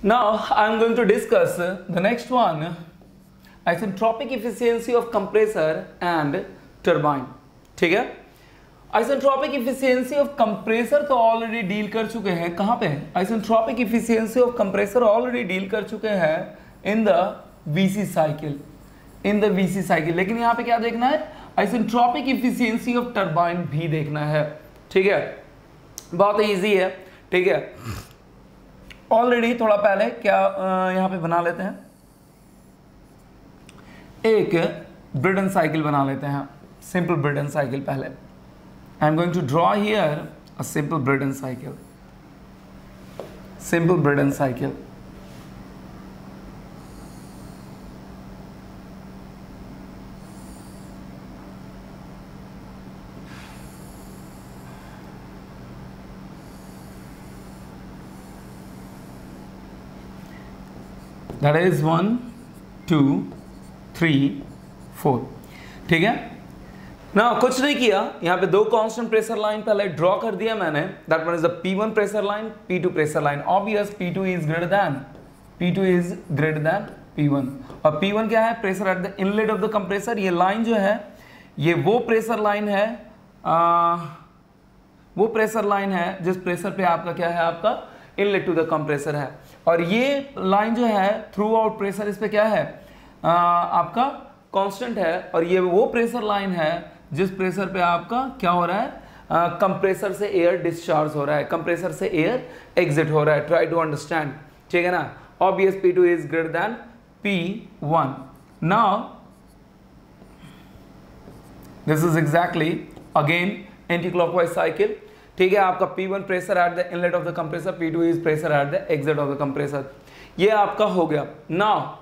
Now I am going to discuss the next one, isentropic efficiency of compressor and turbine. ठीक है, isentropic efficiency of compressor तो already deal कर चुके हैं. कहां पे? Isentropic efficiency of compressor already deal कर चुके हैं in the VC cycle, in the VC cycle. लेकिन यहां पे क्या देखना है? आइसेंट्रोपिक इफिशियंसी ऑफ टरबाइन भी देखना है. ठीक है, बहुत इजी है. ठीक है, ऑलरेडी थोड़ा पहले क्या यहां पे बना लेते हैं, एक ब्रिडन साइकिल बना लेते हैं. सिंपल ब्रिडन साइकिल पहले. I am going to draw here a simple Brayton cycle. Simple Brayton cycle. That is 1, 2, 3, 4. ठीक है ना. कुछ नहीं किया, यहाँ पे दो कांस्टेंट प्रेशर लाइन पहले ड्रॉ कर दिया मैंने. That one is the P1 pressure line, P2 pressure line. Obvious P2 is greater than P1. और P1 क्या है? Pressure at the inlet of the compressor. ये लाइन जो है ये वो प्रेशर लाइन है, वो प्रेशर लाइन है जिस प्रेशर पे आपका क्या है, आपका इनलेट टू द कंप्रेसर है. और ये लाइन जो है थ्रू आउट प्रेशर इस पे क्या है, आपका कांस्टेंट है. और ये वो प्रेशर लाइन है जिस प्रेशर पे आपका क्या हो रहा है, कंप्रेसर से एयर डिस्चार्ज हो रहा है, कंप्रेसर से एयर एग्जिट हो रहा है. Try to understand. ठीक है ना. Obvious P2 is greater than P1. Now this is exactly again anticlockwise cycle. ठीक है, आपका P1 pressure at the inlet of the compressor, P2 is pressure at the exit of the compressor. ये आपका हो गया. Now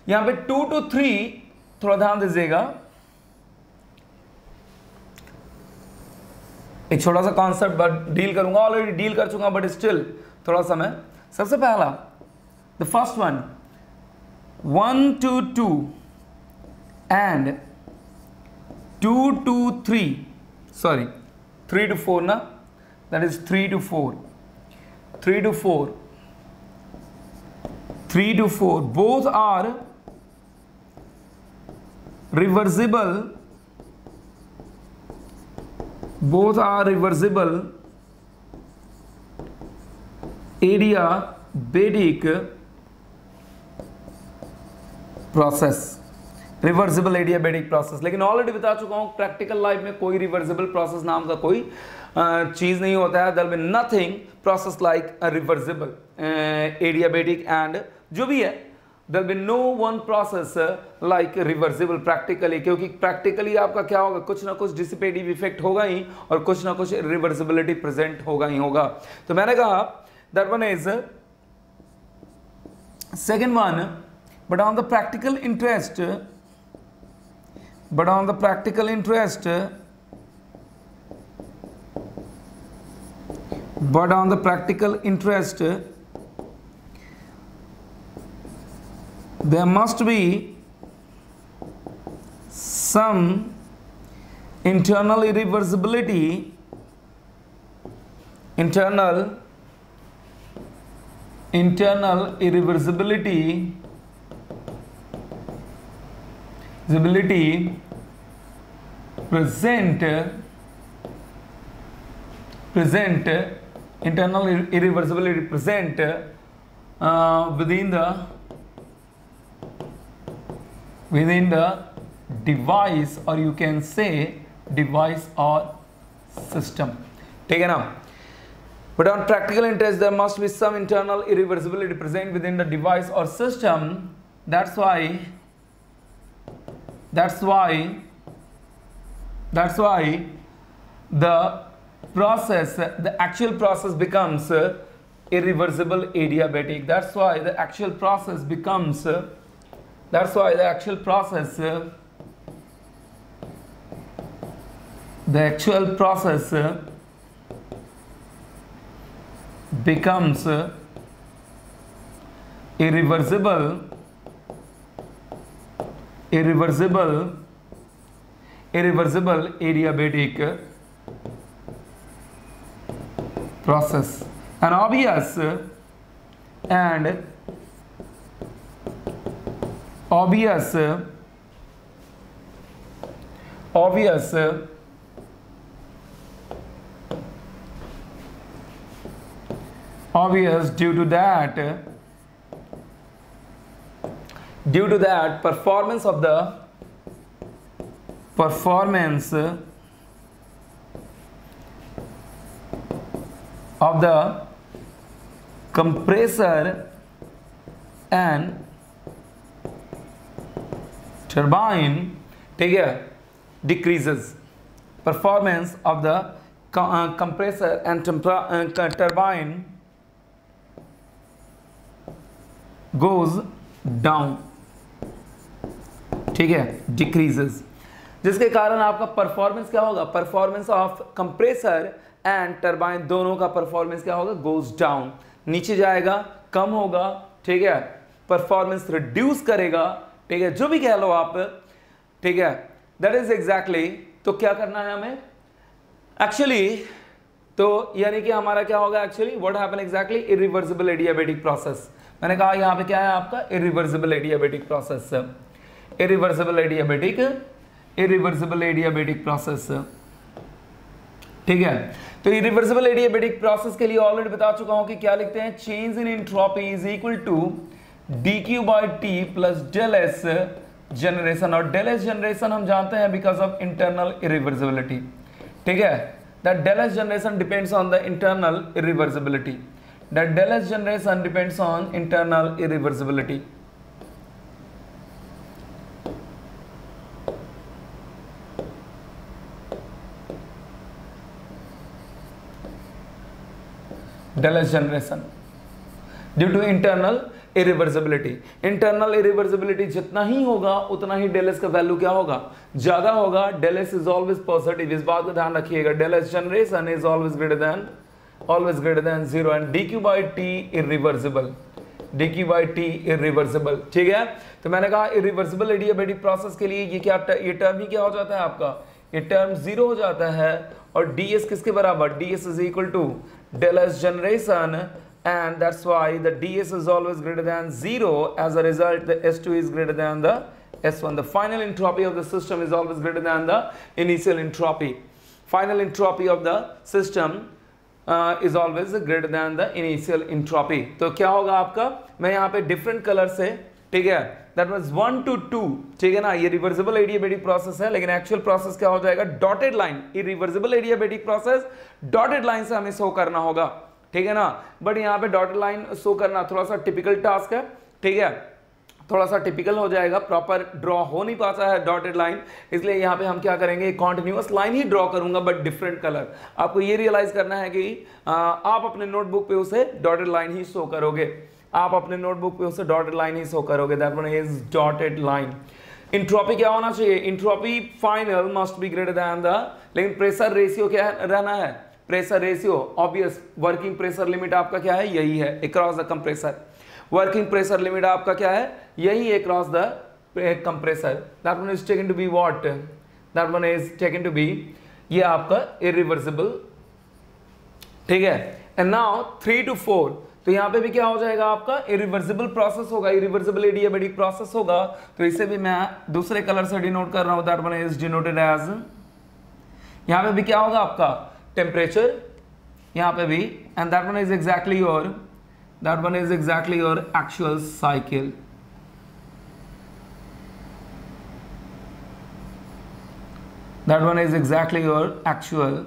यहां पे 2 to 3 थोड़ा ध्यान दीजिएगा. एक छोटा सा कॉन्सेप्ट बट डील करूंगा, ऑलरेडी डील कर चुका बट स्टिल थोड़ा सा मैं. सबसे पहला the first one 1 to 2 and 2 to 3, sorry 3 to 4 ना, that is 3 to 4, 3 to 4, 3 to 4 both are reversible, both are reversible adiabatic process, reversible adiabatic process. लेकिन ऑलरेडी बता चुका हूं प्रैक्टिकल लाइफ में कोई रिवर्सिबल प्रोसेस नाम का कोई चीज नहीं होता है. There will be nothing process like reversible adiabatic and जो भी है, there will be no one process like reversible practically. क्योंकि प्रैक्टिकली आपका क्या होगा, कुछ ना कुछ डिसिपेटिव इफेक्ट होगा ही और कुछ ना कुछ रिवर्सिबिलिटी प्रेजेंट होगा ही होगा. तो मैंने कहा that one is second one, but on the practical interest, but on the practical interest, but on the practical interest, there must be some internal irreversibility, internal irreversibility present internal irreversibility present within the device, or you can say device or system. ठीक है ना. But on practical interest there must be some internal irreversibility present within the device or system. That's why the process, the actual process becomes irreversible adiabatic. That's why the actual process becomes irreversible adiabatic process. And obvious and obvious due to that performance of the compressor and turbine, ठीक है, decreases. Performance of the compressor and turbine goes down, ठीक है, decreases, जिसके कारण आपका performance क्या होगा, performance of compressor and turbine दोनों का परफॉर्मेंस क्या होगा, गोज डाउन, नीचे जाएगा, कम होगा, ठीक है, परफॉर्मेंस रिड्यूस करेगा, ठीक है, जो भी कह लो आप, ठीक है, दैट इज एग्जैक्टली। तो क्या करना है हमें एक्चुअली, तो यानी कि हमारा क्या होगा actually, what happen exactly, irreversible adiabatic process. मैंने कहा यहाँ पे क्या है आपका, irreversible adiabatic process, irreversible adiabatic process, ठीक है। तो इरिवर्सिबल एडियाबेटिक प्रोसेस के लिए ऑलरेडी बता चुका हूं कि क्या लिखते हैं, change in entropy is equal to dq by t plus del S generation, और डेल एस जनरेशन हम जानते हैं बिकॉज ऑफ इंटरनल इरिवर्सिबिलिटी, ठीक है, that del S generation depends on the internal irreversibility, that del S generation depends on internal irreversibility. Del S generation due to internal irreversibility, internal irreversibility जितना ही होगा उतना ही डेल एस का value क्या होगा, ज्यादा होगा। Del S is always positive, इस बात का ध्यान रखिएगा, del S generation is always greater than 0 and dq by t irreversible, dq by t irreversible, ठीक है। तो मैंने कहा इरिवर्सिबल एडियाबेटिक प्रोसेस के लिए ये क्या, ये टर्म ही क्या हो जाता है आपका, ये टर्म 0 हो जाता है, और ds किसके बराबर, ds is equal to del S generation, and that's why the ds is always greater than 0. As a result, the S2 is greater than the S1. The final entropy of the system is always greater than the initial entropy. Final entropy of the system is always greater than the initial entropy. तो क्या होगा आपका, मैं यहाँ पे different color से, ठीक है, that was 1 to 2, ठीक है ना, ये रिवर्सिबल एडियाबेटिक प्रोसेस है, लेकिन एक्चुअल प्रोसेस क्या हो जाएगा, dotted line, irreversible adiabatic process dotted line से हमें शो करना होगा, ठीक है ना। बट यहाँ पे डॉटेड लाइन शो करना थोड़ा सा टिपिकल टास्क है, ठीक है, थोड़ा सा टिपिकल हो जाएगा, प्रॉपर ड्रॉ हो नहीं पाता है डॉटेड लाइन, इसलिए यहाँ पे हम क्या करेंगे, कॉन्टिन्यूअस लाइन ही ड्रॉ करूंगा बट डिफरेंट कलर। आपको ये रियलाइज करना है कि आप अपने नोटबुक पे उसे डॉटेड लाइन ही शो करोगे, आप अपने नोटबुक पे उसे डॉटेड लाइन ही शो करोगे, that one is dotted line. Entropy क्या होना चाहिए, entropy final must be greater than the, लेकिन प्रेशर रेशियो क्या रहना है, pressure ratio obvious, working pressure limit आपका क्या है, यही है across the compressor, working pressure limit आपका क्या है, यही across the compressor, that one is taken to be what, that one is taken to be, ये आपका इरिवर्सिबल, ठीक है। एंड नाउ 3 to 4, तो यहाँ पे भी क्या हो जाएगा आपका, इरिवर्सिबल प्रोसेस होगा, इरिवर्सिबल एडियाबेटिक प्रोसेस होगा, तो इसे भी मैं दूसरे कलर से डिनोट कर रहा हूं, that one is denoted as, यहाँ पे भी क्या होगा आपका, टेम्परेचर, यहाँ पे भी, and that one is exactly your actual cycle, that one is exactly your actual.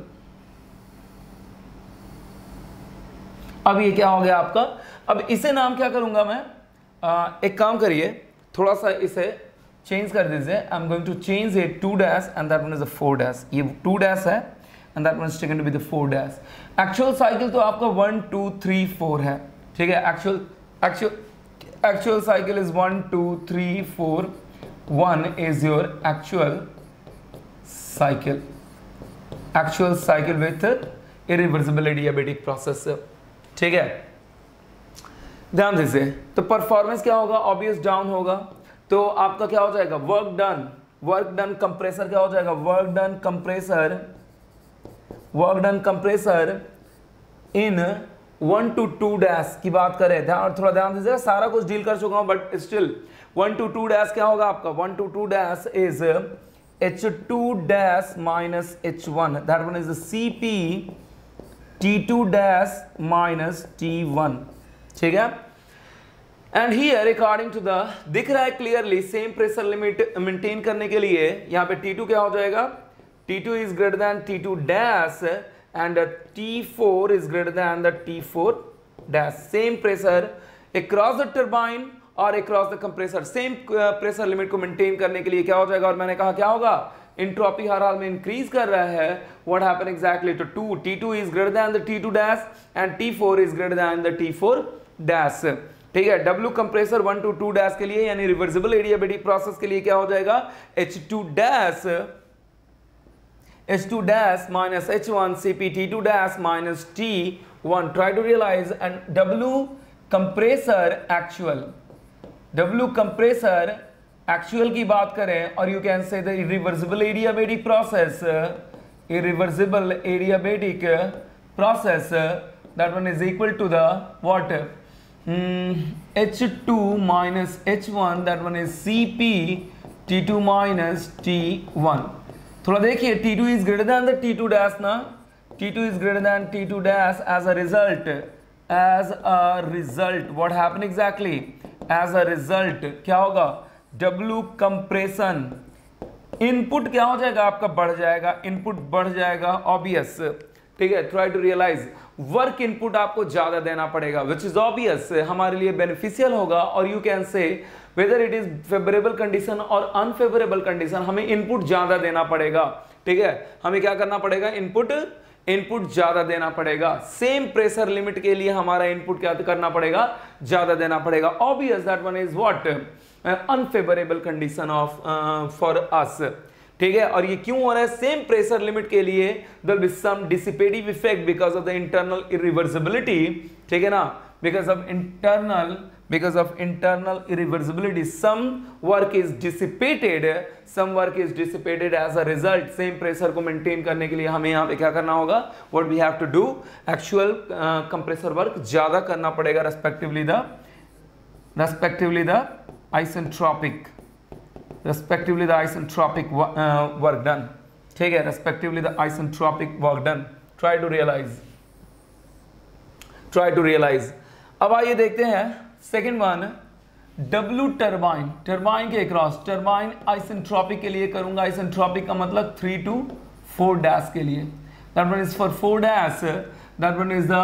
अब ये क्या हो गया आपका, अब इसे नाम क्या करूंगा मैं, एक काम करिए, थोड़ा सा इसे चेंज कर दीजिए, I am going to change it 2 dash and that one is 4 dash, ये 2 डैश है and that one is taken to be the 4 dash. Actual cycle तो आपका 1 2 3 4 है, ठीक है, actual cycle is 1 2 3 4, 1 is your actual cycle with irreversible adiabatic process, ठीक है, ध्यान दीजिए। तो परफॉर्मेंस क्या होगा, ऑब्वियस डाउन होगा, तो आपका क्या हो जाएगा, वर्क डन कंप्रेसर क्या हो जाएगा, work done compressor in 1 to 2 dash की बात करें, थोड़ा ध्यान दीजिएगा, सारा कुछ डील कर चुका हूं बट स्टिल 1 to 2 डैश क्या होगा आपका, 1 to 2 dash is H2 dash minus H1, that one is CP T2 dash minus T1, ठीक है। And here according to the, दिख रहा है clearly, same pressure limit maintain करने के लिए यहां पे T2 क्या हो जाएगा, T2 is greater than T2 dash and T4 is greater than the T4 dash. Same pressure across the turbine और across the compressor, same pressure limit को maintain करने के लिए क्या हो जाएगा, और मैंने कहा क्या होगा, entropy हर हाल में increase कर रहा है, what happen exactly to T2 is greater than the T2 dash and T4 is greater than the T4 dash, ठीक है। W compressor 1 to 2 dash के लिए यानी reversible adiabatic process के लिए क्या हो जाएगा, H2 dash minus H1 CP T2 dash minus T1. Try to realize, and W compressor actual की बात करें, और you can say the irreversible adiabatic process, that one is equal to the what, H2 minus H1, that one is CP T2 minus T1. थोड़ा देखिए, T2 is greater than the T2 dash ना, T2 is greater than T2 dash, as a result what happened exactly, as a result क्या होगा, W compression input क्या हो जाएगा आपका, बढ़ जाएगा, इनपुट बढ़ जाएगा, ऑब्वियस, ठीक है। Try to realise, work input आपको ज्यादा देना पड़ेगा, विच इज ऑब्वियस, हमारे लिए बेनिफिशियल होगा, और यू कैन से whether it is favourable condition और अनफेवरेबल कंडीशन, हमें इनपुट ज्यादा देना पड़ेगा, ठीक है। हमें क्या करना पड़ेगा, इनपुट ज्यादा देना पड़ेगा, सेम प्रेशर लिमिट के लिए हमारा इनपुट क्या करना पड़ेगा, ज्यादा देना पड़ेगा, obvious that one is what, unfavourable condition of for us, ठीक है। और ये क्यों हो रहा है, सेम प्रेशर लिमिट के लिए there will be some dissipative effect because of the internal irreversibility, ठीक है ना, because of internal irreversibility some work is dissipated as a result. Same pressure को मेंटेन करने के लिए हमें यहाँ पे क्या करना होगा, what we have to do, actual compressor work ज्यादा करना पड़ेगा, respectively the isentropic work done, ठीक है, respectively the isentropic work done. Try to realize. अब आइए देखते हैं सेकेंड वन, W टर्बाइन के क्रॉस, टर्बाइन आइसेंट्रोपिक के लिए करूंगा, आइसेंट्रोपिक का मतलब 3 to 4 डैश के लिए, that one is for 4 dash, that one is the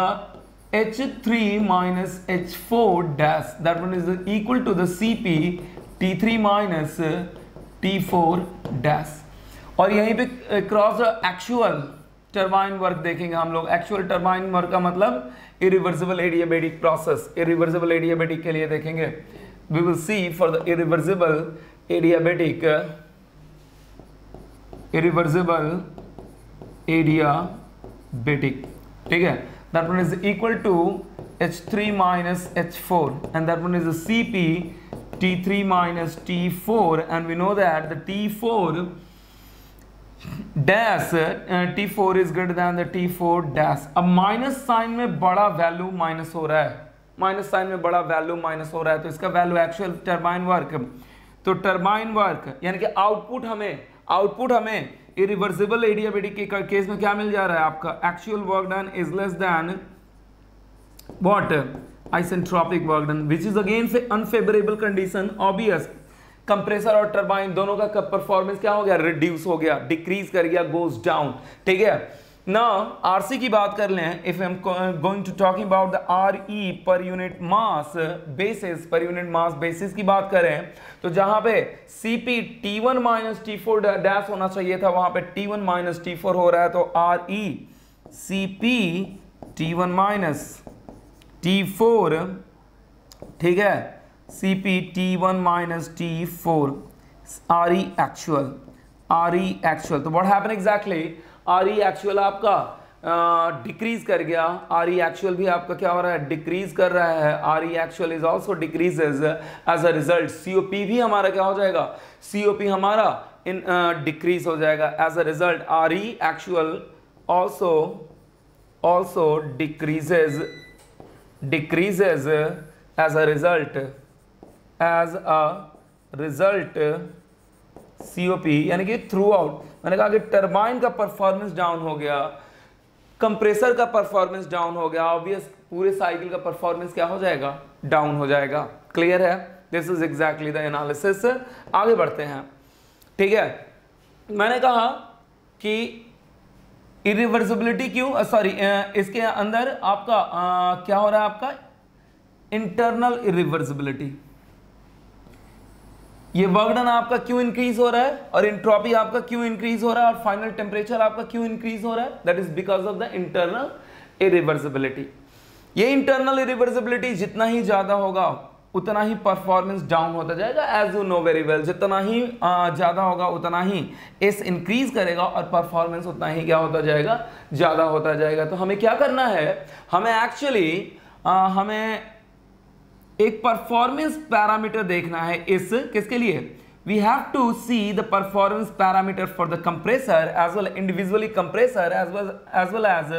H3 minus H4 dash, that one is equal to the CP T3 minus T4 dash। और यहीं पे क्रॉस एक्चुअल टर्बाइन वर्क देखेंगे हम लोग। एक्चुअल टर्बाइन वर्क का मतलब irreversible adiabatic process, irreversible adiabatic के लिए देखेंगे, we will see for the irreversible adiabatic ठीक है, that one is equal to H3 minus H4 and that one is the CP T3 minus T4, and we know that the T4 dash T4 is greater than the T4 dash। अब minus sign में बड़ा value minus हो रहा है, तो इसका value actual turbine work, तो turbine work यानी कि आउटपुट हमें इरिवर्सिबल एडियाबेटिक के केस में क्या मिल जा रहा है आपका, actual work done is less then what, isentropic work done, which is again से अनफेवरेबल कंडीशन, ऑब्वियस, कंप्रेसर और टर्बाइन दोनों का परफॉर्मेंस क्या हो गया, रिड्यूस हो गया, डिक्रीज कर गया, गोज डाउन, ठीक है। नाउ आरसी की बात कर लें, if I am going to talking about the RE per unit mass basis की बात करें, तो जहां पे CP T1 minus T4 dash होना चाहिए था, वहां पे T1 माइनस T4 हो रहा है, तो आरई सीपी T1 माइनस T4, ठीक है, CP T1 minus T4 RE actual, तो what happened exactly, RE actual आपका डिक्रीज कर गया, RE actual भी आपका क्या हो रहा है, डिक्रीज कर रहा है, RE actual is also decreases as a result, COP भी हमारा क्या हो जाएगा, COP हमारा डिक्रीज हो जाएगा, as a result RE actual also decreases decreases as a result COP, यानी कि थ्रू आउट, मैंने कहा कि टरबाइन का परफॉर्मेंस डाउन हो गया, कंप्रेसर का परफॉर्मेंस डाउन हो गया, ऑब्वियस पूरे साइकिल का परफॉर्मेंस क्या हो जाएगा, डाउन हो जाएगा। क्लियर है? This is exactly the analysis. आगे बढ़ते हैं। ठीक है, मैंने कहा कि इरिवर्सिबिलिटी क्यों, सॉरी इसके अंदर आपका क्या हो रहा है, आपका इंटरनल इरिवर्सिबिलिटी, ये वर्क डन आपका क्यों इंक्रीज हो रहा है और एंट्रोपी आपका क्यों इंक्रीज हो रहा है और फाइनल टेम्परेचर आपका क्यों इंक्रीज हो रहा है, that is because of the internal irreversibility. ये इंटरनल इरिवर्सिबिलिटी जितना ही ज्यादा होगा उतना ही परफॉर्मेंस डाउन होता जाएगा, as you know very well. जितना ही ज्यादा होगा उतना ही एस इंक्रीज करेगा और परफॉर्मेंस उतना ही क्या होता जाएगा, ज्यादा होता जाएगा। तो हमें क्या करना है, हमें एक्चुअली हमें एक परफॉर्मेंस पैरामीटर देखना है। इस किसके लिए, we have to see the performance parameter for the compressor as well individually compressor as well as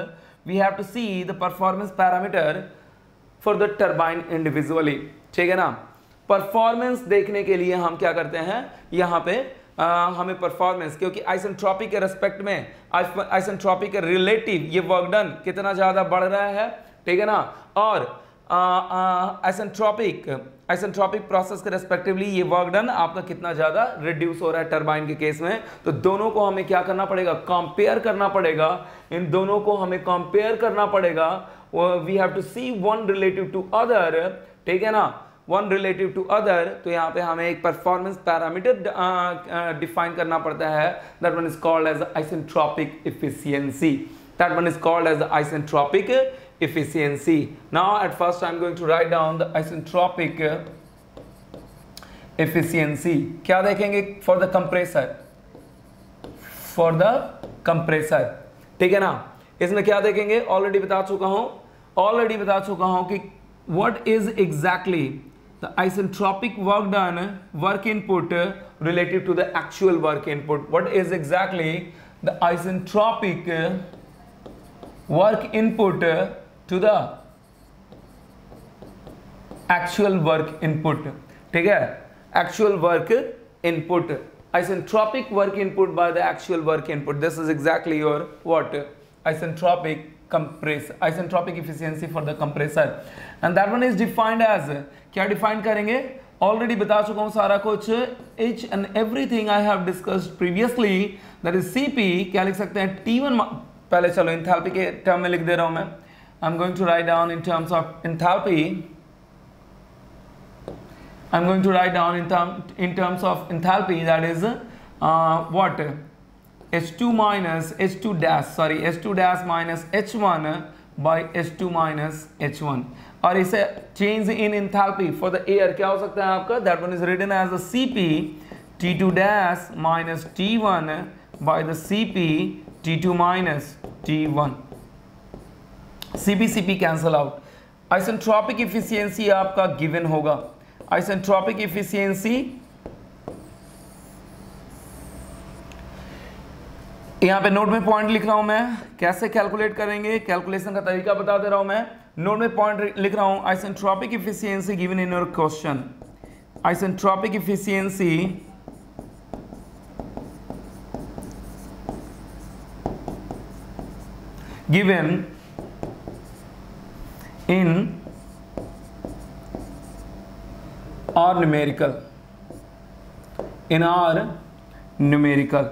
we have to see the performance parameter for the turbine individually. ठीक है ना, परफॉर्मेंस देखने के लिए हम क्या करते हैं, यहाँ पे हमें परफॉर्मेंस, क्योंकि आइसेंट्रोपिक के रेस्पेक्ट में, आइसेंट्रोपिक के रिलेटिव ये वर्क डन कितना ज्यादा बढ़ रहा है, ठीक है ना, और आइसेंट्रोपिक प्रोसेस के रेस्पेक्टिवली ये वर्क डन आपका कितना ज्यादा रिड्यूस हो रहा है टरबाइन के केस में। तो दोनों को हमें क्या करना पड़ेगा, कंपेयर करना पड़ेगा, इन दोनों को हमें कंपेयर करना पड़ेगा। We have to see one relative to other, ठीक है ना, वन रिलेटिव टू अदर। तो यहाँ पे हमें एक परफॉर्मेंस पैरामीटर डिफाइन करना पड़ता है, that one is called as isentropic efficiency, that one is called as isentropic efficiency. Now at first I'm going to write down the isentropic efficiency. क्या देखेंगे, for the compressor, for the compressor, ठीक है ना। इसमें क्या देखेंगे, already बता चुका हूं कि what is exactly the isentropic work done, work input relative to the actual work input. What is exactly the isentropic work input to the actual work input, ठीक है, actual work input, isentropic work input by the actual work input. This is exactly your what, isentropic efficiency for the compressor, and that one is defined as, क्या define करेंगे, already बता चुका हूं सारा कुछ, each and everything I have discussed previously, that is Cp, क्या लिख सकते हैं, T1, पहले चलो इंथैल्पी के टर्म में लिख दे रहा हूं मैं, I'm going to write down in terms of enthalpy. I'm going to write down in terms of enthalpy, that is what, H2 minus H2 dash, sorry, H2 dash minus H1 by H2 minus H1, और इसे change in enthalpy for the air क्या हो सकता है आपका, that one is written as the Cp T2 dash minus T1 by the Cp T2 minus T1, CP cancel out. Isentropic efficiency आपका given होगा, isentropic efficiency यहां पे note में पॉइंट लिख रहा हूं मैं, कैसे कैलकुलेट करेंगे, कैलकुलेशन का तरीका बता दे रहा हूं मैं, नोट में पॉइंट लिख रहा हूं, isentropic efficiency given in your question, isentropic efficiency given in our numerical, in our numerical,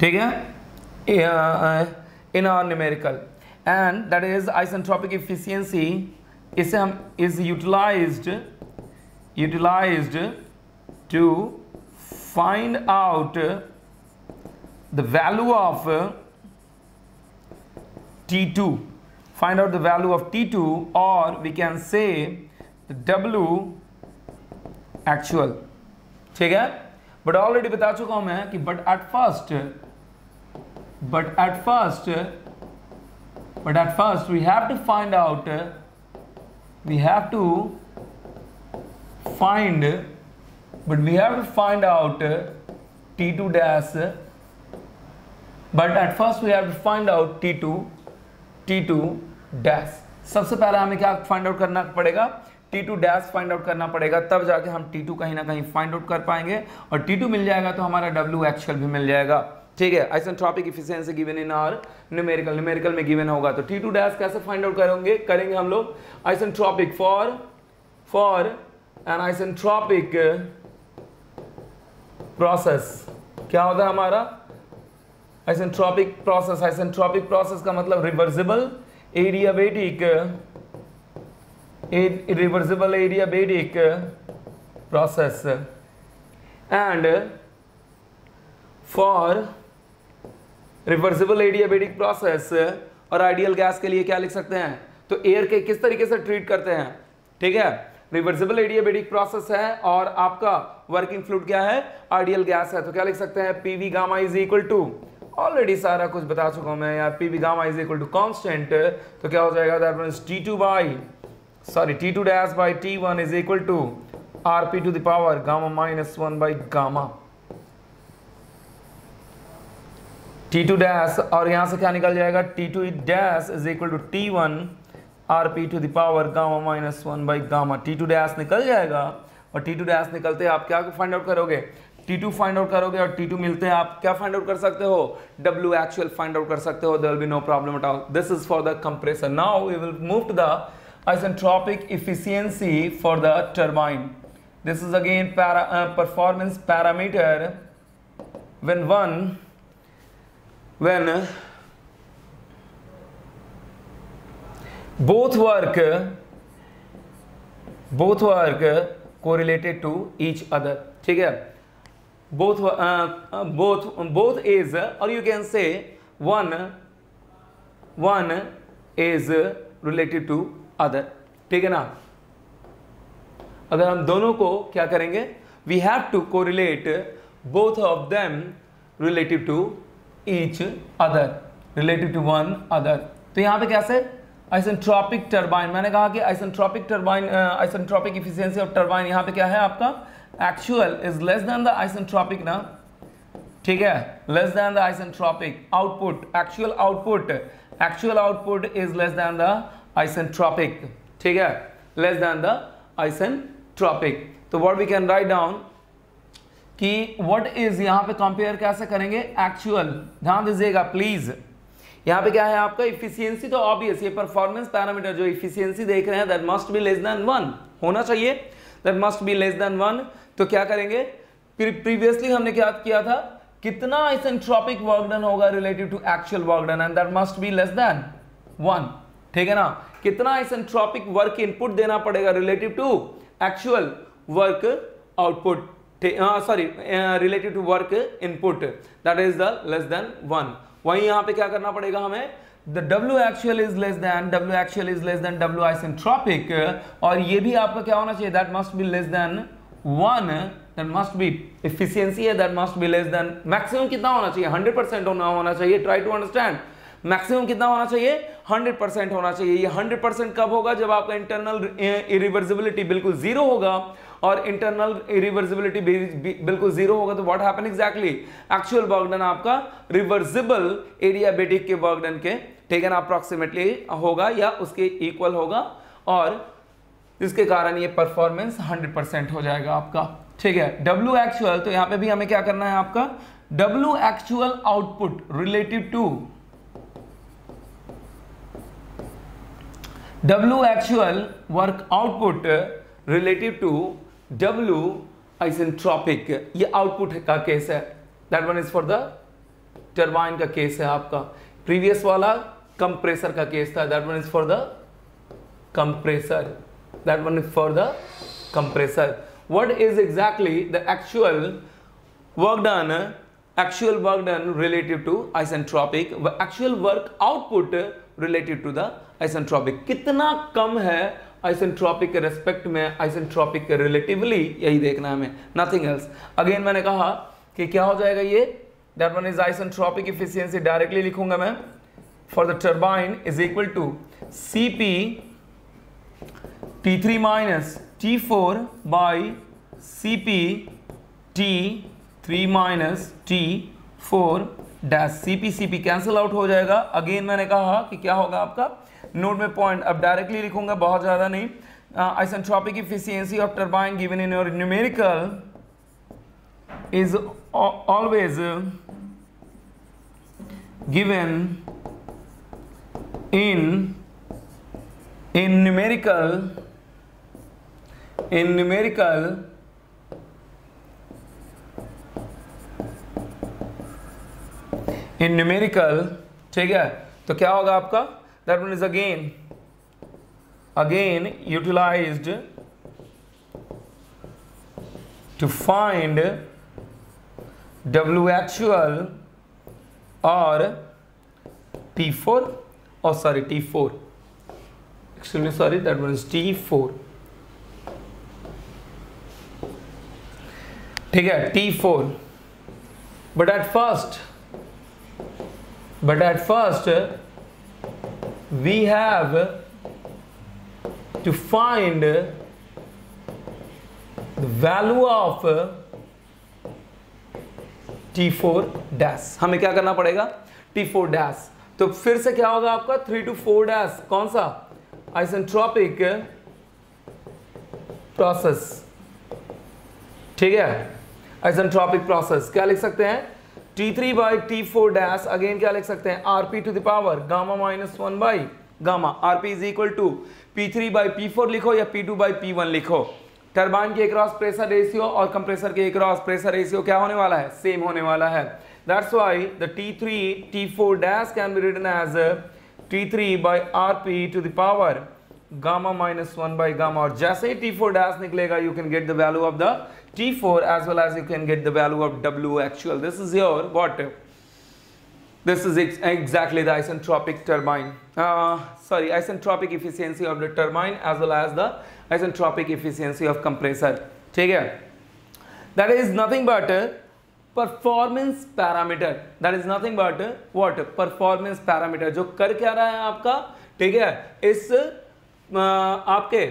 ठीक है, in our numerical, and that is isentropic efficiency, इसे हम is utilized to find out the value of T2, find out the value of T2, or we can say the W actual, ठीक है। But already बता चुका हूं मैं कि but at first we have to find out, we have to find out T2 dash, but at first we have to find out T2 T2 dash. सबसे पहले हमें क्या फाइंड आउट करना पड़ेगा, T2 डैश फाइंड आउट करना पड़ेगा, तब जाके हम T2 कहीं ना कहीं फाइंड आउट कर पाएंगे, और T2 मिल जाएगा तो हमारा W एक्चुअल भी मिल जाएगा। ठीक है, isentropic efficiency given in our numerical में गिवन होगा, तो T2 डैश कैसे फाइंड आउट करेंगे हम लोग, isentropic for an isentropic process, क्या होता है हमारा आइसेंट्रोपिक प्रोसेस का मतलब reversible adiabatic process, and for reversible adiabatic process और आइडियल गैस के लिए क्या लिख सकते हैं, तो एयर के किस तरीके से ट्रीट करते हैं। ठीक है, रिवर्सिबल एडियाबेटिक प्रोसेस है और आपका वर्किंग फ्लूइड क्या है, आइडियल गैस है, तो क्या लिख सकते हैं, PV gamma is equal to, already सारा कुछ बता चुका हूं मैं यार, PV gamma is equal to constant, तो क्या हो जाएगा, that means T2 dash by T1 is equal to Rp to the power gamma minus 1 by gamma T2 dash, और यहां से क्या निकल जाएगा, T2 dash is equal to T1 Rp to the power gamma minus 1 by gamma. T2 dash निकल जाएगा, और T2 dash निकलते आप क्या फाइंड आउट करोगे, T2 फाइंड आउट करोगे, और T2 मिलते हैं आप क्या फाइंड आउट कर सकते हो, W एक्चुअल फाइंड आउट कर सकते हो, there will be no problem at all. This is for the compressor. Now we will move to the isentropic efficiency for the turbine. This is again performance parameter when both work correlated to each other। ठीक है, both is, or you can say one is related to other। ठीक है ना, अगर हम दोनों को क्या करेंगे, we have to correlate both of them relative to each other, relative to one other। तो यहां पे कैसे, आइसेंट्रोपिक टरबाइन, मैंने कहा कि isentropic turbine, isentropic efficiency of turbine यहां पे क्या है आपका, actual is less than the isentropic ना। ठीक है, less than the isentropic output, actual output is less than the isentropic. ठीक है, लेस देन द आइसेंट्रोपिक। तो what we can write down कि व्हाट इज, यहां पे कंपेयर कैसे करेंगे, एक्चुअल, ध्यान दीजिएगा प्लीज। यहां पे क्या है आपका एफिशिएंसी, तो ऑब्वियस ये परफॉर्मेंस पैरामीटर जो एफिशिएंसी देख रहे हैं, that must be less than 1 होना चाहिए, that must be less than 1। तो क्या करेंगे, प्रीवियसली हमने क्या किया था, कितना आइसेंट्रोपिक वर्क डन होगा relative to actual work done, and that must be less than 1। ठीक है ना, कितना आइसेंट्रोपिक वर्क इनपुट देना पड़ेगा relative to actual work output, relative to work input, that is the less than 1। वहीं यहां पे क्या करना पड़ेगा हमें, the W actual is less than W isentropic, और ये भी आपका क्या होना चाहिए, that must be less than 1, that must be efficiency है, that must be less than, maximum कितना होना चाहिए, 100% होना चाहिए। ट्राई टू अंडरस्टैंड, मैक्सिमम कितना होना चाहिए, 100% होना चाहिए। ये 100% कब होगा, जब आपका इंटरनल इरिवर्सिबिलिटी बिल्कुल जीरो होगा, और इंटरनल इरिवर्सिबिलिटी बिल्कुल जीरो होगा, तो what happen exactly, actual work done आपका रिवर्सिबल एडियाबेटिक के वर्क डन के, ठीक है ना, अप्रॉक्सीमेटली होगा या उसके इक्वल होगा, और जिसके कारण ये परफॉर्मेंस 100% हो जाएगा आपका। ठीक है, W एक्चुअल, तो यहां पे भी हमें क्या करना है आपका, W actual output relative to W actual work output relative to W isentropic, ये आउटपुट का केस है, that one is for the turbine का केस है आपका। प्रीवियस वाला कंप्रेसर का केस था, that one is for the compressor, that one is for the compressor. What is exactly the actual work done relative to isentropic, actual work output relative to the isentropic, कितना कम है isentropic के respect में, isentropic के relatively, यही देखना है हमें, नथिंग एल्स। अगेन मैंने कहा कि क्या हो जाएगा ये, that one is isentropic efficiency, directly लिखूंगा मैं, for the turbine is equal to Cp T3 minus T4 by Cp T3 minus T4 dash CP cancel out हो जाएगा। अगेन मैंने कहा कि क्या होगा आपका नोट में पॉइंट, अब डायरेक्टली लिखूंगा, बहुत ज्यादा नहीं। Isentropic efficiency of turbine given in your numerical is always given in numerical ठीक है। तो क्या होगा आपका, that one is again utilized to find W actual or T4, oh sorry T4, extremely sorry, that one is T4, ठीक है T4, but at first we have to find the value of T4 dash. हमें क्या करना पड़ेगा, T4 dash. तो फिर से क्या होगा आपका 3 to 4 डैश, कौन सा, आइसेंट्रोपिक प्रोसेस, ठीक है, आइसेंट्रोपिक प्रोसेस। क्या लिख सकते हैं, T3 by T4 dash, again क्या लिख सकते हैं, Rp to the power gamma minus 1 by gamma, Rp is equal to P3 by P4 लिखो या P2 by P1 लिखो। टरबाइन के अक्रॉस प्रेशर रेशियो और कंप्रेसर के अक्रॉस प्रेशर रेशियो क्या होने वाला है, सेम होने वाला है। That's why the T3 T4 dash can be written as T3 by Rp to the power gamma minus 1 by gamma, और जैसे ही T4 डैश निकलेगा you can get the value of the T4 as well as you can get the value of W actual. This is your what? This is exactly the isentropic turbine. Isentropic efficiency of the turbine as well as the isentropic efficiency of compressor. ठीक है? That is nothing but performance parameter. That is nothing but what? Performance parameter. जो कर क्या रहा है आपका, ठीक है, इस आपके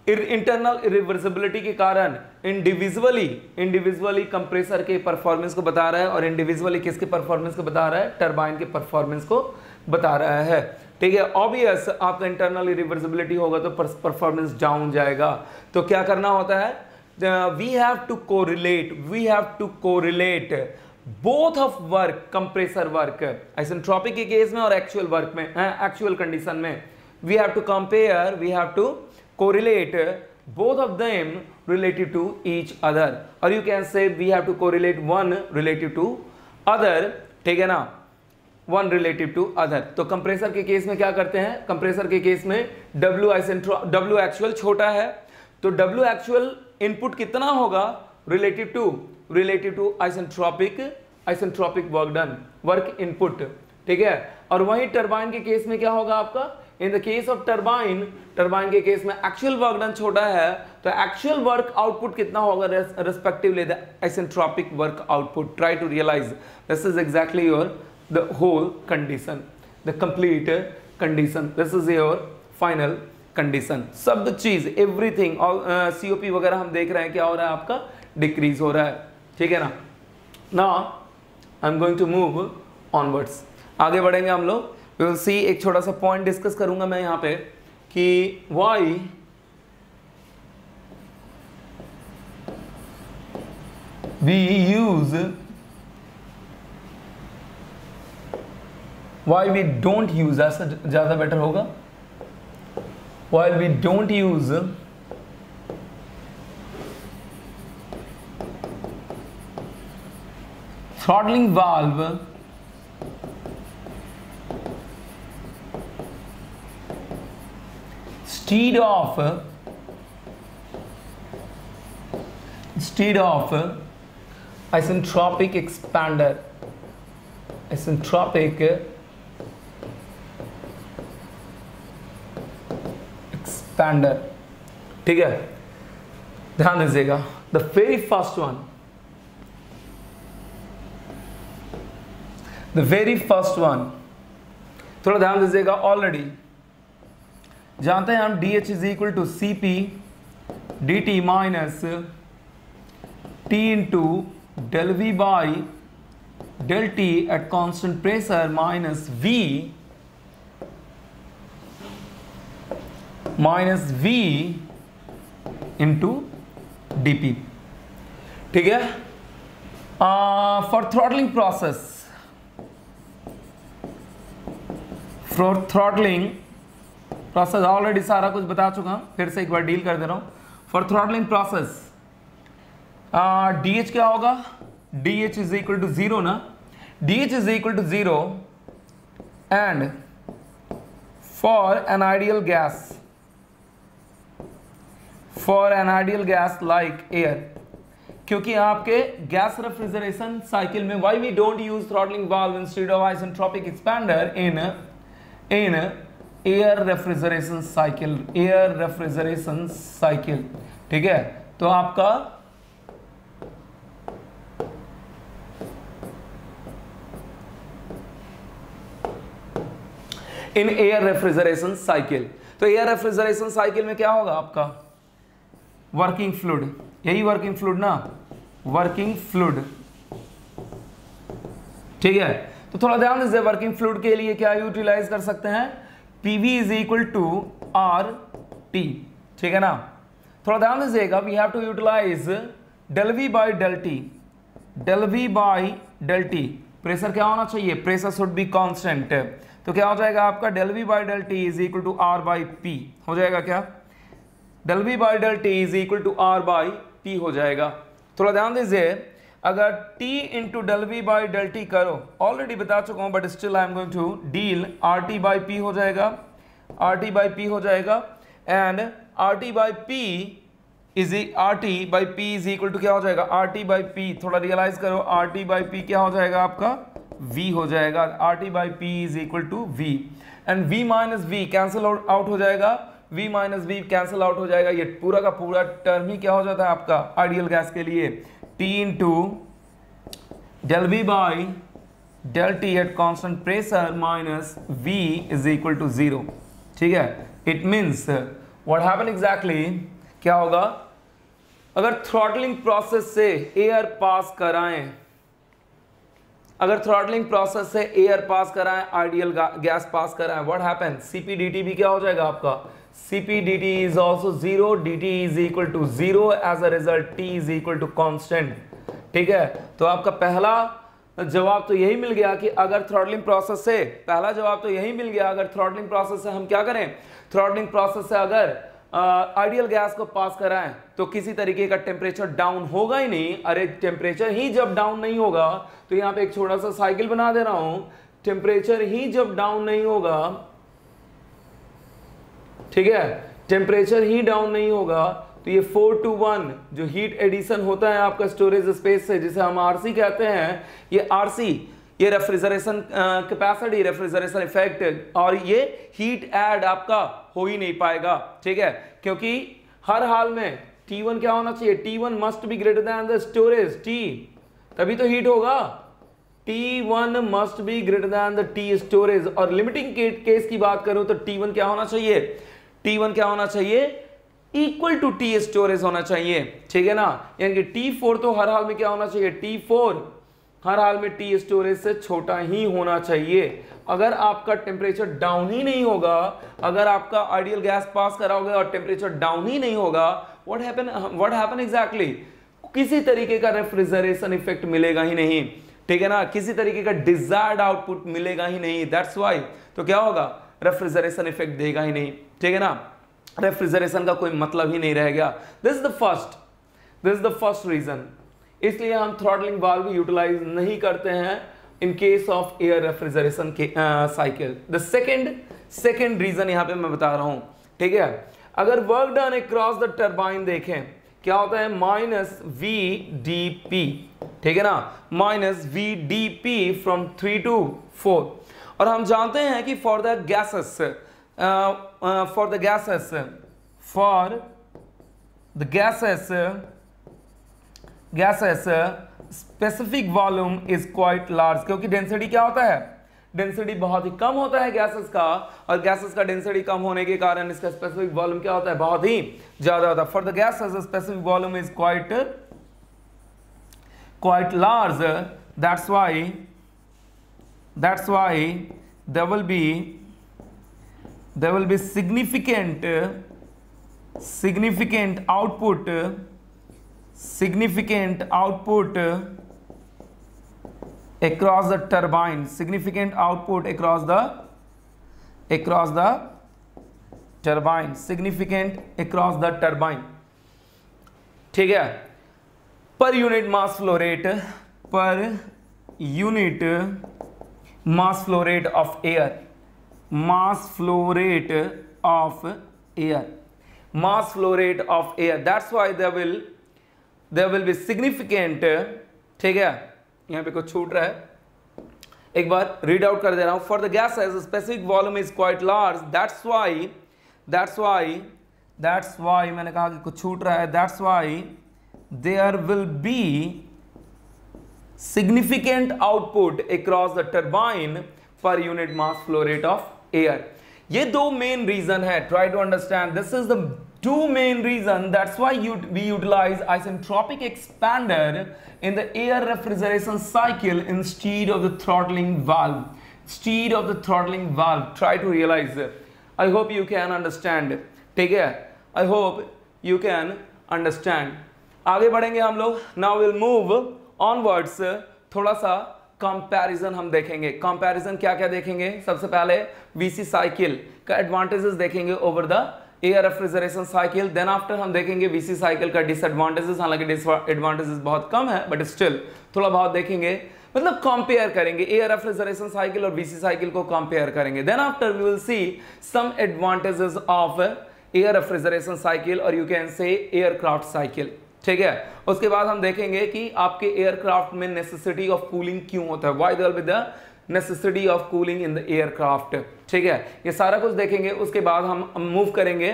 इंटरनल इरिवर्सिबिलिटी के कारण इंडिविजुअली कंप्रेसर के परफॉर्मेंस को बता रहा है और इंडिविजुअली किसके परफॉर्मेंस को बता रहा है, टरबाइन के परफॉर्मेंस को बता रहा है। ठीक है, ऑब्वियस आपका इंटरनल इरिवर्सिबिलिटी होगा तो परफॉर्मेंस डाउन जाएगा। तो क्या करना होता है, we have to correlate both of work, compressor work isentropic के केस में और एक्चुअल वर्क में, एक्चुअल कंडीशन में we have to compare, we have to correlate both of them related to each other, or you can say we have to correlate one related to other, ठीक है ना, one relative to other। तो compressor के case में क्या करते हैं, compressor के केस में W एक्चुअल छोटा है तो W एक्चुअल इनपुट कितना होगा relative to isentropic work done, work input, ठीक है। और वहीं टरबाइन के केस में क्या होगा आपका, in the case of turbine के केस में एक्चुअल वर्क डन छोटा है तो एक्चुअल वर्क आउटपुट कितना होगा respectively the isentropic work output. Try to realize this is exactly your the whole condition, the complete condition, this is your final condition. सब चीज everything और COP वगैरह हम देख रहे हैं क्या हो रहा है आपका, डिक्रीज हो रहा है, ठीक है ना। Now I am going to move onwards, आगे बढ़ेंगे हम लोग। वी विल सी, एक छोटा सा पॉइंट डिस्कस करूंगा मैं यहाँ पे कि why we don't use, ऐसा ज़्यादा बेटर होगा, while we don't use throttling valve instead of isentropic expander, ठीक है, ध्यान दीजिएगा। द वेरी फर्स्ट वन, थोड़ा ध्यान दीजिएगा। ऑलरेडी जानते हैं हम DH is equal to CP dt minus T into del V by del T at constant pressure minus V into dP। ठीक है। फॉर थ्रॉटलिंग प्रोसेस, ऑलरेडी सारा कुछ बता चुका हूं, फिर से एक बार डील कर दे रहा हूं। फॉर थ्रॉटलिंग प्रोसेस DH क्या होगा, DH इज इक्वल टू 0 ना, DH is equal to 0 and for an ideal gas like air, क्योंकि आपके गैस रेफ्रिजरेशन साइकिल में why we don't use throttling valve instead of isentropic expander in air refrigeration cycle. ठीक है, तो आपका in air refrigeration cycle, तो air refrigeration cycle में क्या होगा आपका वर्किंग फ्लूइड, यही वर्किंग फ्लूइड ना, वर्किंग फ्लूइड। ठीक है, तो थोड़ा ध्यान दीजिए, वर्किंग फ्लूइड के लिए क्या यूटिलाइज कर सकते हैं, PV is equal to RT। ठीक है ना, थोड़ा ध्यान दीजिएगा, we have to utilize del V by del T। Pressure क्या होना चाहिए, प्रेशर शुड बी कांस्टेंट, तो क्या हो जाएगा आपका del V by del T is equal to R by P हो जाएगा, क्या del V by del T is equal to R by P हो जाएगा। थोड़ा ध्यान दीजिए, अगर T into del V by del T करो, ऑलरेडी बता चुका हूं but still I am going to deal, RT by P हो जाएगा, RT by P हो जाएगा and RT by P is equal to क्या हो जाएगा, RT by P, थोड़ा रियलाइज करो, RT by P क्या हो जाएगा आपका V हो जाएगा, RT by P is equal to V and V minus V cancel out हो जाएगा, V minus V cancel out हो जाएगा, ये पूरा का पूरा टर्म ही क्या हो जाता है आपका आइडियल गैस के लिए, T into del V by del T at constant pressure minus V is equal to 0। ठीक है, it means what happen exactly, क्या होगा, अगर थ्रॉटलिंग प्रोसेस से एयर पास कराएं, आइडियल गैस पास कराएं, व्हाट हैपन, CPDT भी क्या हो जाएगा आपका, CPDT is also 0, DT is equal to 0, as a result T is equal to constant. ठीक है, तो आपका पहला जवाब तो यही मिल गया कि अगर थ्रॉटलिंग प्रोसेस से, पहला जवाब तो यही मिल गया, अगर थ्रॉटलिंग प्रोसेस से हम क्या करें, थ्रॉटलिंग प्रोसेस से अगर आइडियल गैस को पास कराएं तो किसी तरीके का टेम्परेचर डाउन होगा ही नहीं। अरे टेम्परेचर ही जब डाउन नहीं होगा, तो यहां पे एक छोटा सा साइकिल बना दे रहा हूं, टेम्परेचर ही जब डाउन नहीं होगा, ठीक है, टेम्परेचर ही डाउन नहीं होगा, तो ये 4 to 1 जो हीट एडिशन होता है आपका स्टोरेज स्पेस से, जिसे हम RC कहते हैं, ये RC, ये रेफ्रिजरेशन कैपेसिटी, रेफ्रिजरेशन इफेक्ट, और ये हीट ऐड आपका हो ही नहीं पाएगा। ठीक है, क्योंकि हर हाल में T1 क्या होना चाहिए, T1 must be greater than the storage T, तभी तो हीट होगा, T1 must be greater than the T storage. और लिमिटिंग केस की बात करूं तो T1 क्या होना चाहिए, T1 क्या होना चाहिए, इक्वल टू T स्टोरेज होना चाहिए। ठीक है ना, यानी कि T4 तो हर हाल में क्या होना चाहिए, T4 हर हाल में T स्टोरेज से छोटा ही होना चाहिए। अगर आपका टेम्परेचर डाउन ही नहीं होगा, अगर आपका आइडियल गैस पास कराओगे और टेम्परेचर डाउन ही नहीं होगा, व्हाट हैपन एग्जैक्टली, किसी तरीके का रेफ्रिजरेशन इफेक्ट मिलेगा ही नहीं। ठीक है ना, किसी तरीके का डिजायर्ड आउटपुट मिलेगा ही नहीं, दैट्स व्हाई, तो क्या होगा, रेफ्रिजरेशन इफेक्ट देगा ही नहीं। ठीक है ना, रेफ्रिजरेशन का कोई मतलब ही नहीं रह गया। This is the first reason, इसलिए हम थ्रॉटलिंग वाल्व यूटिलाइज नहीं करते हैं in case of air refrigeration के साइकिल। द सेकेंड रीजन यहां पे मैं बता रहा हूं। ठीक है, अगर work done across the turbine देखें, क्या होता है, माइनस VDP। ठीक है ना, माइनस VDP फ्रॉम 3 to 4। और हम जानते हैं कि for the gases specific volume is quite large, क्योंकि डेंसिटी क्या होता है, डेंसिटी बहुत ही कम होता है गैसेस का, और गैसेस का डेंसिटी कम होने के कारण इसका स्पेसिफिक वॉल्यूम क्या होता है, बहुत ही ज्यादा होता है। For the gases specific volume is quite large that's why there will be significant output across the turbine, significant output across the turbine, significant across the turbine. ठीक है, per unit mass flow rate of air, mass flow rate of air. That's why there will be significant. ठीक है, यहाँ पे कुछ छूट रहा है, एक बार रीड आउट कर दे रहा हूं. For the gases, specific volume is quite large. That's why मैंने कहा कि कुछ छूट रहा है. That's why there will be significant output across the turbine per unit mass flow rate of air. ये दो main reason है. Try to understand. This is the two main reason. That's why we utilize isentropic expander in the air refrigeration cycle instead of the throttling valve. Try to realize it. I hope you can understand. ठीक है, I hope you can understand. आगे बढ़ेंगे हम लोग. Now we'll move onwards. थोड़ा सा comparison हम देखेंगे. कंपैरिजन क्या क्या देखेंगे? सबसे पहले VC साइकिल का एडवांटेजेस देखेंगे over the air refrigeration cycle. Then after हम देखेंगे VC साइकिल का डिसएडवांटेजेस. हालांकि डिसएडवांटेजेस बहुत कम है, बट स्टिल थोड़ा बहुत देखेंगे, मतलब कंपेयर करेंगे एयर रेफ्रिजरेशन साइकिल और VC साइकिल को कंपेयर करेंगे. Then after we will see some advantages of air refrigeration cycle और you can say aircraft cycle. ठीक है, उसके बाद हम देखेंगे कि आपके एयरक्राफ्ट में नेसेसिटी ऑफ कूलिंग क्यों होता है. Why there will be the necessity of cooling in the aircraft. ठीक है, ये सारा कुछ देखेंगे. उसके बाद हम मूव करेंगे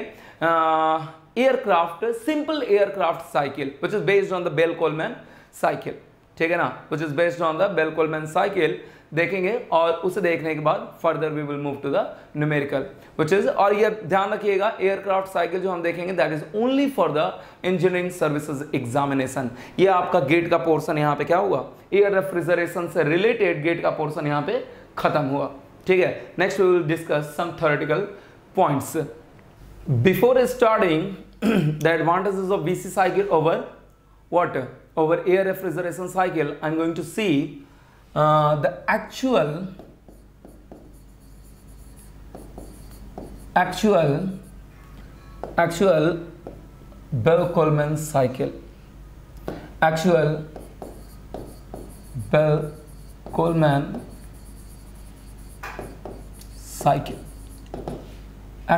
aircraft, simple aircraft cycle which is based on the Bell Coleman cycle. ठीक है ना, which is based on the Bell Coleman cycle देखेंगे. और उसे देखने के बाद further we will move to the numerical which is. और ये ध्यान रखिएगा, एयरक्राफ्ट साइकिल जो हम देखेंगे that is only for the engineering services examination. ये आपका गेट का पोर्शन यहाँ पे क्या हुआ, एयर रेफ्रिजरेशन से रिलेटेड गेट का पोर्शन यहाँ पे खत्म हुआ. ठीक है, next we will discuss some theoretical points. Before starting the advantages of VC cycle over what, over air refrigeration cycle, I'm going to see the actual Bell-Coleman cycle. Actual Bell-Coleman cycle.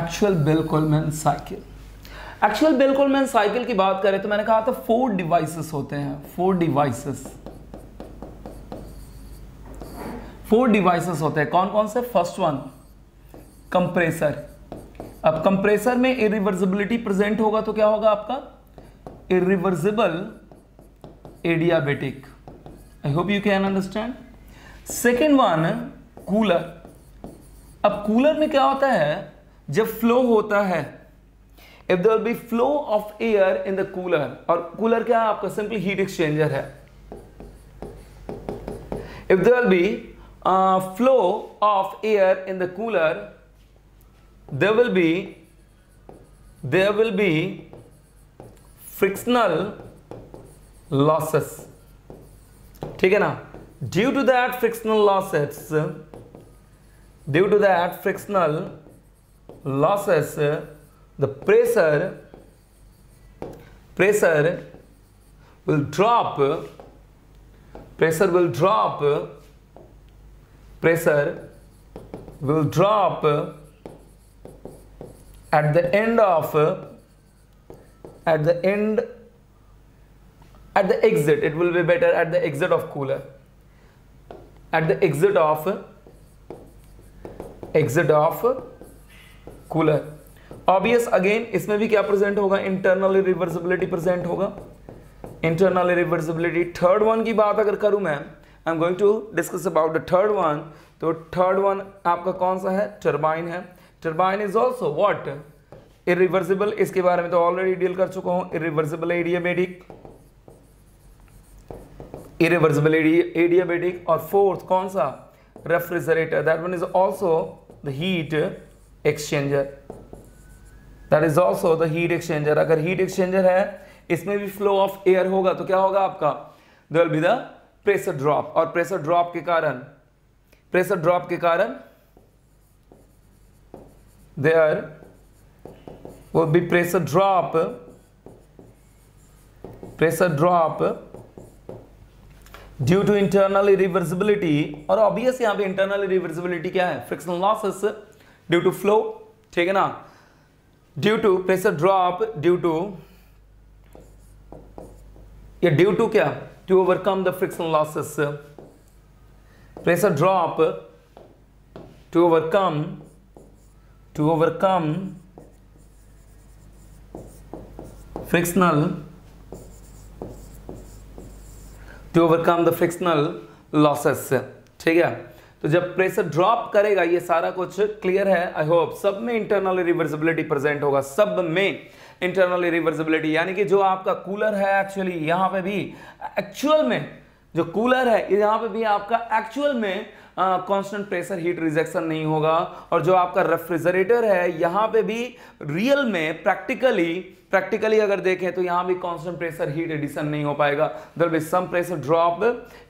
Actual Bell-Coleman cycle. Actual bell-Coleman cycle की बात करें तो मैंने कहा था 4 devices होते हैं. 4 devices होते हैं. कौन कौन से? First one compressor. अब कंप्रेसर में इरिवर्सिबिलिटी प्रेजेंट होगा तो क्या होगा आपका? Irreversible adiabatic. I hope you can understand. Second one cooler. अब कूलर में क्या होता है, जब फ्लो होता है, if there will be flow of air in the cooler, और कूलर क्या है आपका? सिंपल हीट एक्सचेंजर है. if there will be flow of air in the cooler, there will be frictional losses. ठीक है ना? due to that frictional losses the pressure will drop at the exit. It will be better at the exit of cooler, at the exit of cooler. Obvious again इसमें भी क्या present होगा? Internal reversibility present होगा. Internal reversibility. Third one की बात अगर करूं मैं, I am going to discuss about the third one. तो थर्ड वन आपका कौन सा है? टरबाइन है. Turbine is also what? Irreversible. इसके बारे में तो ऑलरेडी डील कर चुका हूं. Irreversible adiabatic. इरिवर्सिबल एडियाबेटिक, और फोर्थ कौन सा, refrigerator, that one is also the heat exchanger, that is also the heat exchanger. अगर हीट एक्सचेंजर है, इसमें भी फ्लो ऑफ एयर होगा तो क्या होगा आपका, there will be the pressure drop, और प्रेशर ड्रॉप के कारण there will be pressure drop due to internal irreversibility, और ऑब्वियस यहां पे इंटरनल इरिवर्सिबिलिटी क्या है, frictional losses due to flow, ठीक है ना, due to pressure drop, due to क्या, to overcome the frictional losses, pressure drop to overcome the frictional losses, ठीक है। तो जब प्रेशर ड्रॉप करेगा, ये सारा कुछ क्लियर है, आई होप सब में इंटरनल इरिवर्सिबिलिटी प्रेजेंट होगा, सब में इंटरनल इरिवर्सिबिलिटी, यानी कि जो आपका कूलर है एक्चुअली यहां पे भी एक्चुअल में जो कूलर है यहां पे भी आपका एक्चुअल में कांस्टेंट प्रेशर हीट रिजेक्शन नहीं होगा, और जो आपका रेफ्रिजरेटर है यहां पे भी रियल में प्रैक्टिकली अगर देखें तो यहां भी कांस्टेंट प्रेशर हीट एडिशन नहीं हो पाएगा। There will be some pressure drop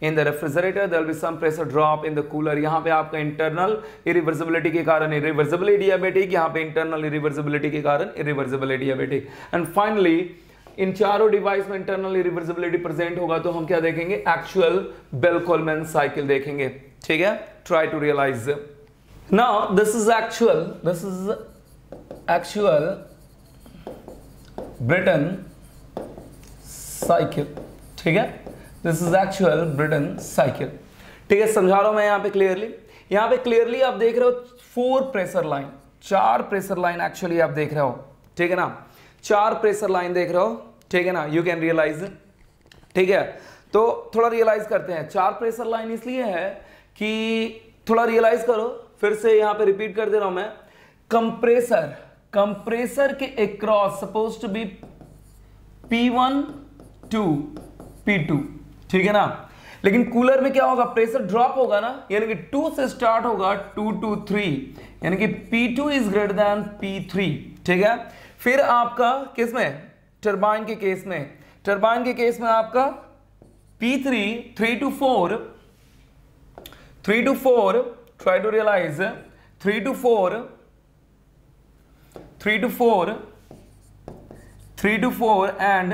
in the refrigerator, there will be some pressure drop in the cooler. यहां पे आपका इंटरनल इरिवर्सिबिलिटी के कारण इरिवर्सिबल एडियाबेटिक, यहां पे इंटरनल इरिवर्सिबिलिटी के कारण irreversible adiabatic. And finally in चारों डिवाइस में इंटरनल इरिवर्सिबिलिटी प्रेजेंट होगा तो हम क्या देखेंगे, एक्चुअल बेल-कोलमैन साइकिल देखेंगे, ठीक है। Try to realize now this is actual Brayton cycle, ठीक है, this is actual Brayton cycle, ठीक है। समझा रहा हूं मैं यहां पे क्लियरली आप देख रहे हो 4 pressure line, 4 pressure line actually आप देख रहे हो, ठीक है ना, 4 प्रेशर लाइन देख रहे हो, ठीक है ना, यू कैन रियलाइज, ठीक है। तो थोड़ा रियलाइज करते हैं, 4 प्रेशर लाइन इसलिए है कि थोड़ा रियलाइज करो, फिर से यहां पे रिपीट कर दे रहा हूं मैं, कंप्रेसर के across suppose to be P1 to P2, ठीक है ना, लेकिन कूलर में क्या होगा, प्रेशर ड्रॉप होगा ना, यानी कि 2 से स्टार्ट होगा 2 to 3, यानी कि P2 is greater then P3, ठीक है। फिर आपका किस में, टरबाइन के केस में आपका P3 3 to 4, try to realize, 3 to 4 and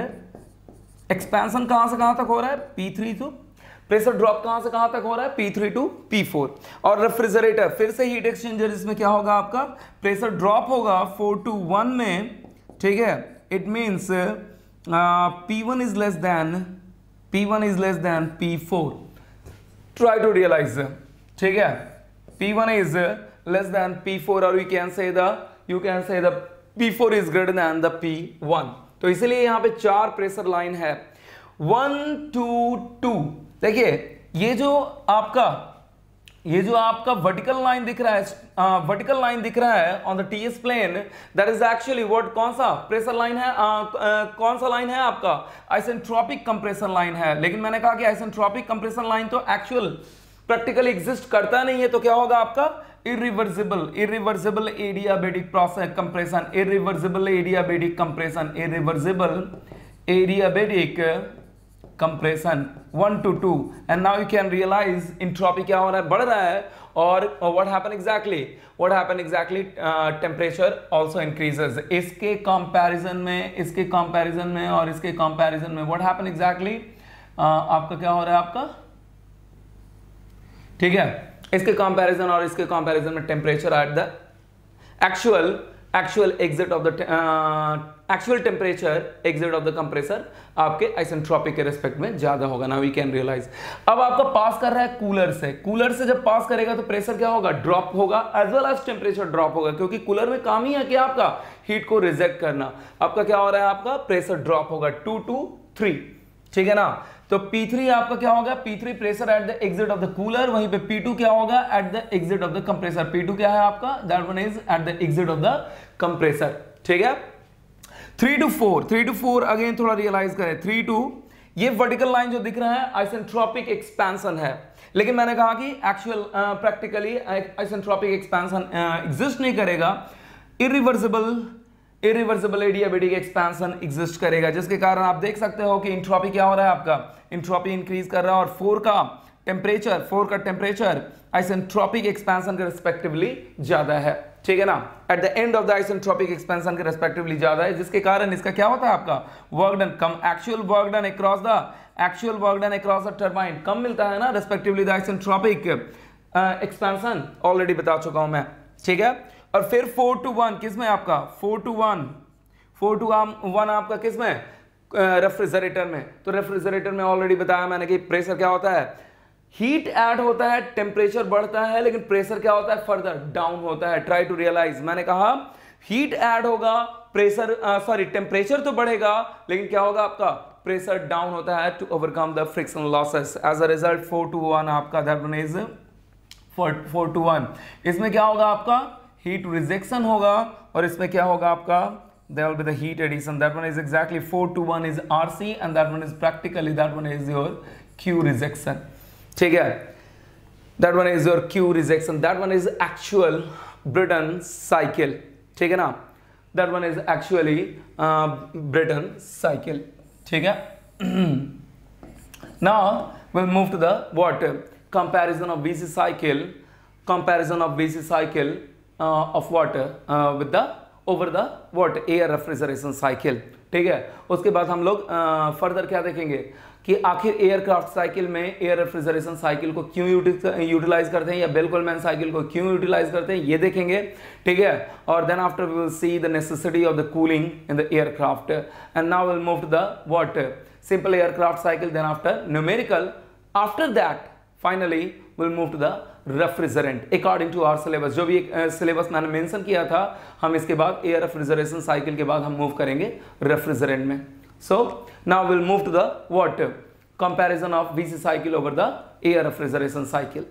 expansion कहां से कहां तक हो रहा है, P3 टू, प्रेशर ड्रॉप कहां से कहां तक हो रहा है, P3 टू P4। और रेफ्रिजरेटर फिर से हीट एक्सचेंजर, इसमें क्या होगा आपका, प्रेशर ड्रॉप होगा 4 to 1 में, ठीक है। It means P1 is less than P4, try to realize, ठीक है, P1 is less than P4, और you can say the P4 is greater than the P1। तो इसलिए यहां पे 4 प्रेशर लाइन है, 1 2 2। देखिए ये जो आपका वर्टिकल लाइन दिख रहा है on the TS plane, that is actually what, कौन सा प्रेशर लाइन है, कौन सा लाइन है आपका, आइसेंट्रोपिक कंप्रेसर लाइन है। लेकिन मैंने कहा कि आइसेंट्रोपिक कंप्रेसर लाइन तो एक्चुअल प्रैक्टिकली एग्जिस्ट करता नहीं है, तो क्या होगा आपका, irreversible adiabatic process compression, irreversible adiabatic compression 1 to 2। And now you can realize entropy क्या हो रहा है, बढ़ रहा है, और what happen exactly, temperature also increases. इसके कंपैरिजन में और इसके कंपैरिजन में व्हाट हैपन एग्जैक्टली, आपका क्या हो रहा है आपका, ठीक है, इसके कंपैरिजन और इसके कंपैरिजन में temperature at the actual exit of the actual temperature exit of the compressor आपके आइसेंट्रोपिक के रिस्पेक्ट में ज्यादा होगा। Now we can realize. अब आपका पास कर रहा है कूलर से जब पास करेगा तो प्रेशर क्या होगा, ड्रॉप होगा, as well as temperature drop होगा, क्योंकि कूलर में काम ही है कि आपका हीट को रिजेक्ट करना। आपका क्या हो रहा है, आपका प्रेशर ड्रॉप होगा 2 to 3, ठीक है ना। तो P3 आपका क्या होगा, P3 pressure at the exit of the cooler, वहीं पे P2 क्या होगा, eight the exit of the compressor. P2 क्या है आपका, that one is eight the exit of the compressor, ठीक है। 3 to 4 अगेन थोड़ा रियलाइज करें, 3 to ये वर्टिकल लाइन जो दिख रहा है आइसेंट्रोपिक एक्सपेंशन है, लेकिन मैंने कहा कि actual practically isentropic expansion exist नहीं करेगा, इरिवर्सिबल एडियाबेटिक एक्सपेंशन एग्जिस्ट करेगा, जिसके कारण आप देख सकते हो कि इंट्रोपी क्या हो रहा है, आपका इंट्रोपी इंक्रीज कर रहा है और 4 का टेम्परेचर आइसेंट्रोपिक एक्सपेंशन के रिस्पेक्टिवली ज्यादा है, ठीक है ना, at the end of the isentropic expansion के रिस्पेक्टिवली ज्यादा है, जिसके कारण इसका क्या होता है, आपका वर्क डन कम, actual work done across the turbine कम मिलता है ना, respectively the isentropic expansion already बता चुका हूं मैं, ठीक है। और फिर 4 to 1 किसमें आपका 4 to 1 आपका किसमें, रेफ्रिजरेटर में। तो रेफ्रिजरेटर में ऑलरेडी बताया मैंने कि प्रेशर क्या होता है, हीट ऐड होता है, टेम्परेचर बढ़ता है, लेकिन प्रेशर क्या होता है, फर्दर डाउन होता है। ट्राई टू रियलाइज, मैंने कहा हीट ऐड होगा, टेम्परेचर तो बढ़ेगा, लेकिन क्या होगा, आपका प्रेशर डाउन होता है to overcome the friction losses. As a result 4 to 1 आपका, दैट वन इज 4 to 1। इसमें क्या होगा, आपका हीट रिजेक्शन होगा, और इसमें क्या होगा आपका, there will be the heat addition, that one is exactly 4 to 1 is RC and that one is practically, that one is your Q rejection, ठीक है, that one is your Q rejection, that one is actual Brayton cycle, ठीक है ना, that one is actually Brayton cycle, ठीक है। Now we'll move to the what, comparison of VC cycle of what with the over the what air refrigeration cycle, ठीक है। उसके बाद हम लोग फर्दर क्या देखेंगे कि आखिर एयरक्राफ्ट साइकिल में एयर रेफ्रिजरेशन साइकिल को क्यों यूटिलाइज करते हैं, या बेल-कोलमैन साइकिल को क्यों यूटिलाइज करते हैं, ये देखेंगे, ठीक है। और then after we will see the necessity of the cooling in the aircraft, and now will move to the what simple aircraft cycle, then after numerical, after that finally will move to the refrigerant according to our syllabus. जो भी syllabus मैंने mention किया था, हम इसके बाद air refrigeration cycle के बाद हम मूव करेंगे रेफ्रिजरेंट में। So now will move to the what comparison of VC cycle over the air refrigeration cycle.